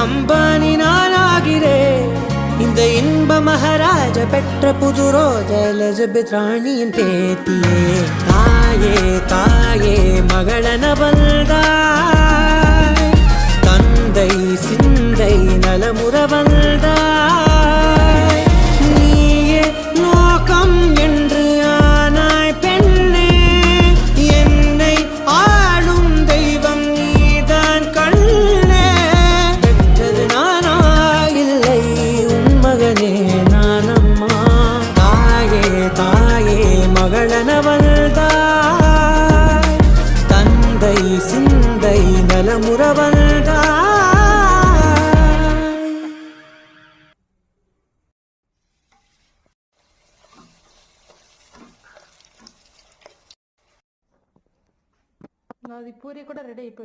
அம்பானி நானாகிறேன். இந்த இன்ப மகாராஜ பெற்ற புது ரோஜ எலிசபெத் ராணியின் பேத்தியே. தாயே தாயே மகளன வந்தாய், தந்தை சிந்தை நலமுற வந்தாய். நீயே லோகம் என்று ஆனாய் பெண்ணே, என்னை ஆளும் தெய்வம் நீதான் கண்ணே. பெற்றது நானா இல்லை உன் மகனே நானம்மா. தாயே தாயே மகளன வந்தாய், தந்தை சிந்தை நலமுற வந்தாய். నాది పూరి కూడా రెడీ అయిపోయింది.